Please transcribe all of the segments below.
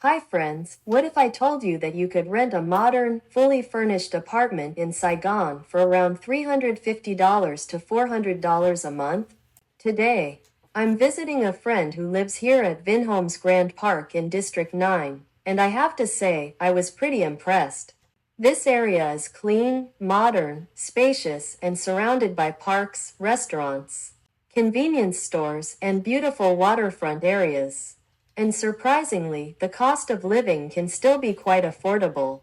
Hi friends, what if I told you that you could rent a modern, fully furnished apartment in Saigon for around $350 to $400 a month? Today, I'm visiting a friend who lives here at Vinhomes Grand Park in District 9, and I have to say, I was pretty impressed. This area is clean, modern, spacious, and surrounded by parks, restaurants, convenience stores, and beautiful waterfront areas. And surprisingly, the cost of living can still be quite affordable.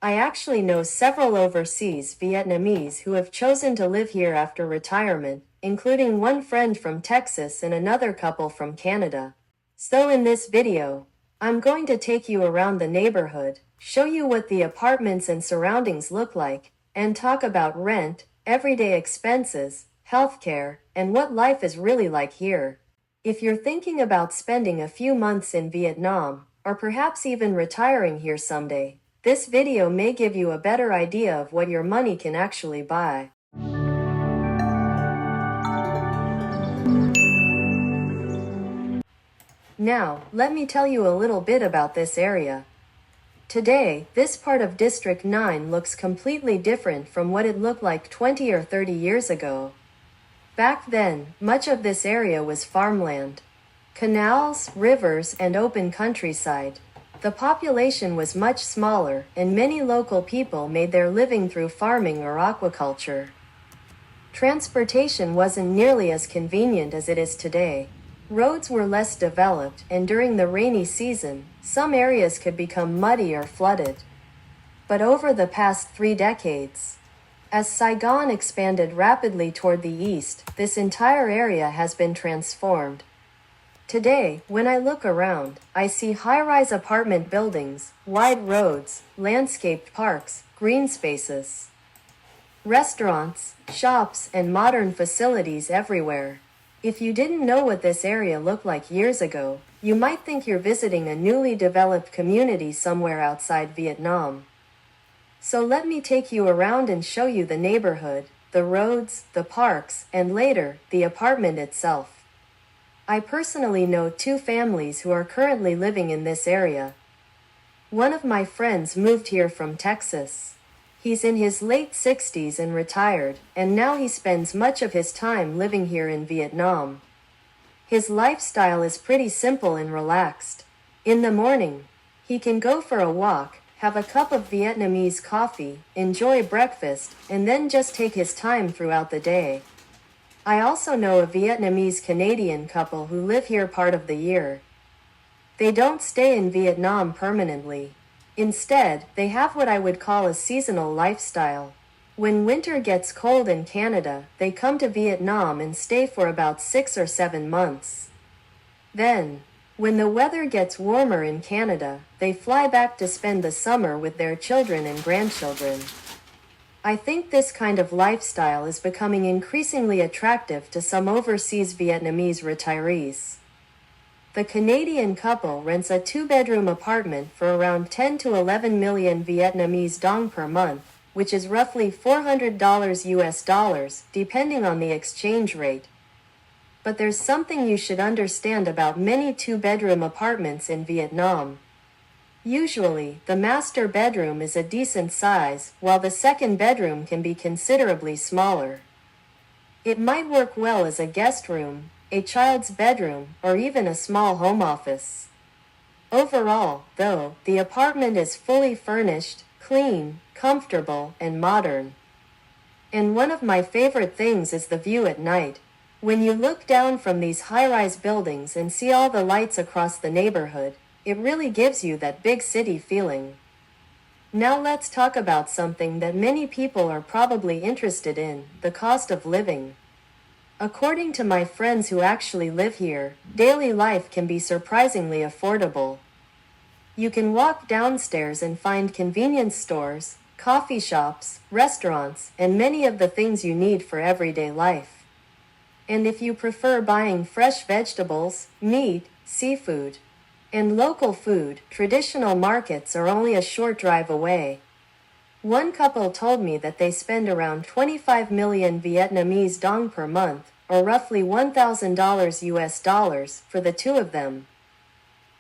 I actually know several overseas Vietnamese who have chosen to live here after retirement, including one friend from Texas and another couple from Canada. So in this video, I'm going to take you around the neighborhood, show you what the apartments and surroundings look like, and talk about rent, everyday expenses, healthcare, and what life is really like here. If you're thinking about spending a few months in Vietnam, or perhaps even retiring here someday, this video may give you a better idea of what your money can actually buy. Now, let me tell you a little bit about this area. Today, this part of District 9 looks completely different from what it looked like 20 or 30 years ago. Back then, much of this area was farmland. Canals, rivers, and open countryside. The population was much smaller, and many local people made their living through farming or aquaculture. Transportation wasn't nearly as convenient as it is today. Roads were less developed, and during the rainy season, some areas could become muddy or flooded. But over the past 3 decades, as Saigon expanded rapidly toward the east, this entire area has been transformed. Today, when I look around, I see high-rise apartment buildings, wide roads, landscaped parks, green spaces, restaurants, shops, and modern facilities everywhere. If you didn't know what this area looked like years ago, you might think you're visiting a newly developed community somewhere outside Vietnam. So let me take you around and show you the neighborhood, the roads, the parks, and later, the apartment itself. I personally know 2 families who are currently living in this area. One of my friends moved here from Texas. He's in his late 60s and retired, and now he spends much of his time living here in Vietnam. His lifestyle is pretty simple and relaxed. In the morning, he can go for a walk, have a cup of Vietnamese coffee, enjoy breakfast, and then just take his time throughout the day. I also know a Vietnamese-Canadian couple who live here part of the year. They don't stay in Vietnam permanently. Instead, they have what I would call a seasonal lifestyle. When winter gets cold in Canada, they come to Vietnam and stay for about 6 or 7 months. Then, when the weather gets warmer in Canada, they fly back to spend the summer with their children and grandchildren. I think this kind of lifestyle is becoming increasingly attractive to some overseas Vietnamese retirees. The Canadian couple rents a 2-bedroom apartment for around 10 to 11 million Vietnamese dong per month, which is roughly $400 US dollars, depending on the exchange rate. But there's something you should understand about many 2-bedroom apartments in Vietnam. Usually, the master bedroom is a decent size, while the second bedroom can be considerably smaller. It might work well as a guest room, a child's bedroom, or even a small home office. Overall, though, the apartment is fully furnished, clean, comfortable, and modern. And one of my favorite things is the view at night. When you look down from these high-rise buildings and see all the lights across the neighborhood, it really gives you that big city feeling. Now let's talk about something that many people are probably interested in, the cost of living. According to my friends who actually live here, daily life can be surprisingly affordable. You can walk downstairs and find convenience stores, coffee shops, restaurants, and many of the things you need for everyday life. And if you prefer buying fresh vegetables, meat, seafood, and local food, traditional markets are only a short drive away. One couple told me that they spend around 25 million Vietnamese dong per month, or roughly $1,000 US dollars, for the 2 of them.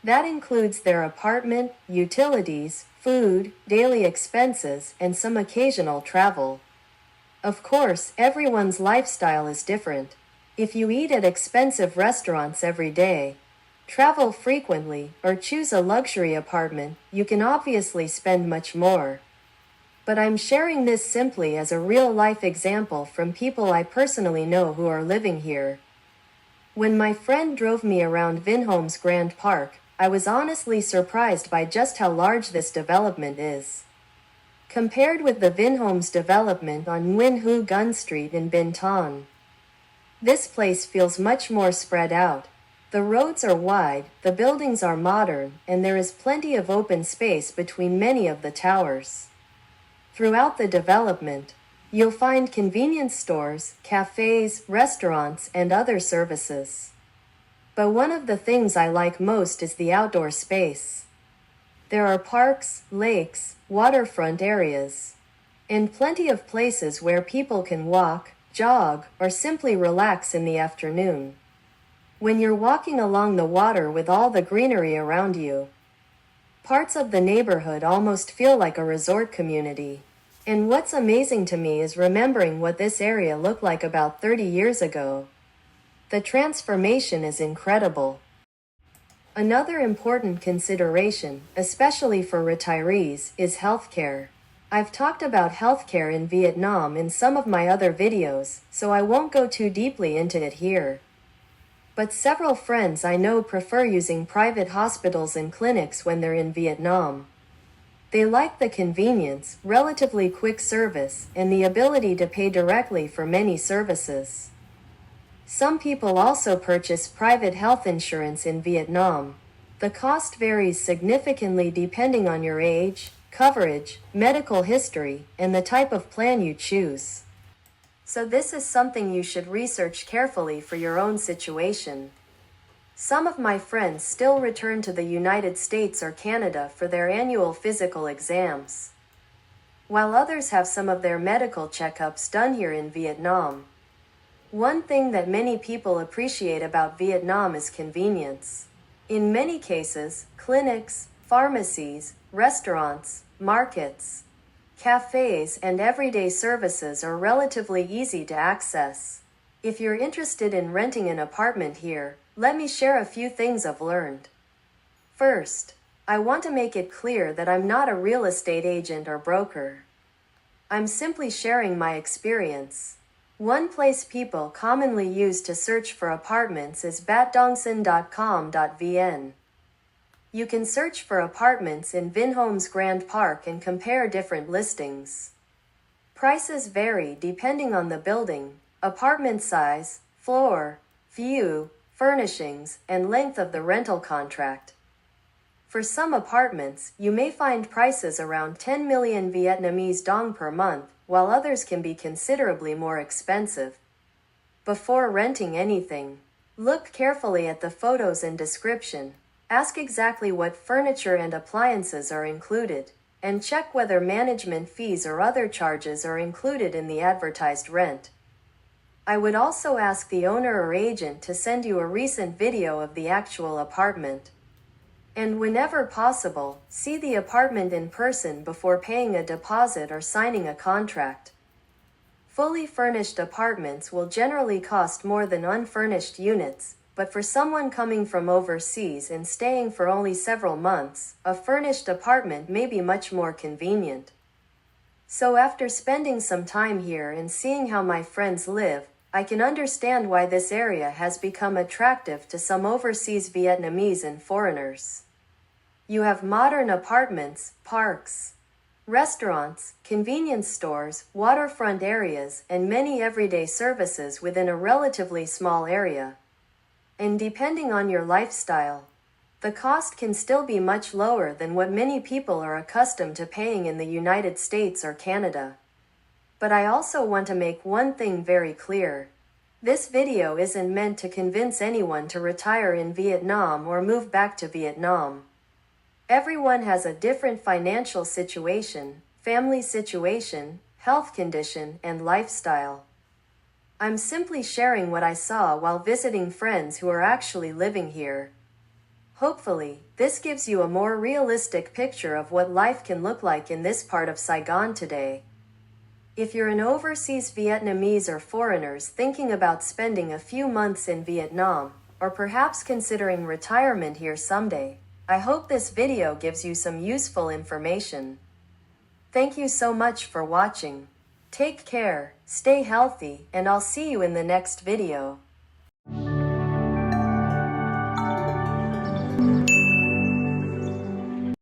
That includes their apartment, utilities, food, daily expenses, and some occasional travel. Of course, everyone's lifestyle is different. If you eat at expensive restaurants every day, travel frequently, or choose a luxury apartment, you can obviously spend much more. But I'm sharing this simply as a real-life example from people I personally know who are living here. When my friend drove me around Vinhomes Grand Park, I was honestly surprised by just how large this development is. Compared with the Vinhomes development on Nguyen Hu Gun Street in Binh Ton, this place feels much more spread out. The roads are wide, the buildings are modern, and there is plenty of open space between many of the towers. Throughout the development, you'll find convenience stores, cafes, restaurants, and other services. But one of the things I like most is the outdoor space. There are parks, lakes, waterfront areas, and plenty of places where people can walk, jog, or simply relax in the afternoon. When you're walking along the water with all the greenery around you, parts of the neighborhood almost feel like a resort community. And what's amazing to me is remembering what this area looked like about 30 years ago. The transformation is incredible. Another important consideration, especially for retirees, is healthcare. I've talked about healthcare in Vietnam in some of my other videos, so I won't go too deeply into it here. But several friends I know prefer using private hospitals and clinics when they're in Vietnam. They like the convenience, relatively quick service, and the ability to pay directly for many services. Some people also purchase private health insurance in Vietnam. The cost varies significantly depending on your age, coverage, medical history, and the type of plan you choose. So this is something you should research carefully for your own situation. Some of my friends still return to the United States or Canada for their annual physical exams, while others have some of their medical checkups done here in Vietnam. One thing that many people appreciate about Vietnam is convenience. In many cases, clinics, pharmacies, restaurants, markets, cafes, and everyday services are relatively easy to access. If you're interested in renting an apartment here, let me share a few things I've learned. First, I want to make it clear that I'm not a real estate agent or broker. I'm simply sharing my experience. One place people commonly use to search for apartments is batdongsan.com.vn. You can search for apartments in Vinhomes Grand Park and compare different listings. Prices vary depending on the building, apartment size, floor, view, furnishings, and length of the rental contract. For some apartments, you may find prices around 10 million Vietnamese dong per month, while others can be considerably more expensive. Before renting anything, look carefully at the photos and description. Ask exactly what furniture and appliances are included, and check whether management fees or other charges are included in the advertised rent. I would also ask the owner or agent to send you a recent video of the actual apartment. And whenever possible, see the apartment in person before paying a deposit or signing a contract. Fully furnished apartments will generally cost more than unfurnished units, but for someone coming from overseas and staying for only several months, a furnished apartment may be much more convenient. So after spending some time here and seeing how my friends live, I can understand why this area has become attractive to some overseas Vietnamese and foreigners. You have modern apartments, parks, restaurants, convenience stores, waterfront areas, and many everyday services within a relatively small area. And depending on your lifestyle, the cost can still be much lower than what many people are accustomed to paying in the United States or Canada. But I also want to make one thing very clear. This video isn't meant to convince anyone to retire in Vietnam or move back to Vietnam. Everyone has a different financial situation, family situation, health condition, and lifestyle. I'm simply sharing what I saw while visiting friends who are actually living here. Hopefully, this gives you a more realistic picture of what life can look like in this part of Saigon today. If you're an overseas Vietnamese or foreigners thinking about spending a few months in Vietnam, or perhaps considering retirement here someday, I hope this video gives you some useful information. Thank you so much for watching. Take care, stay healthy, and I'll see you in the next video.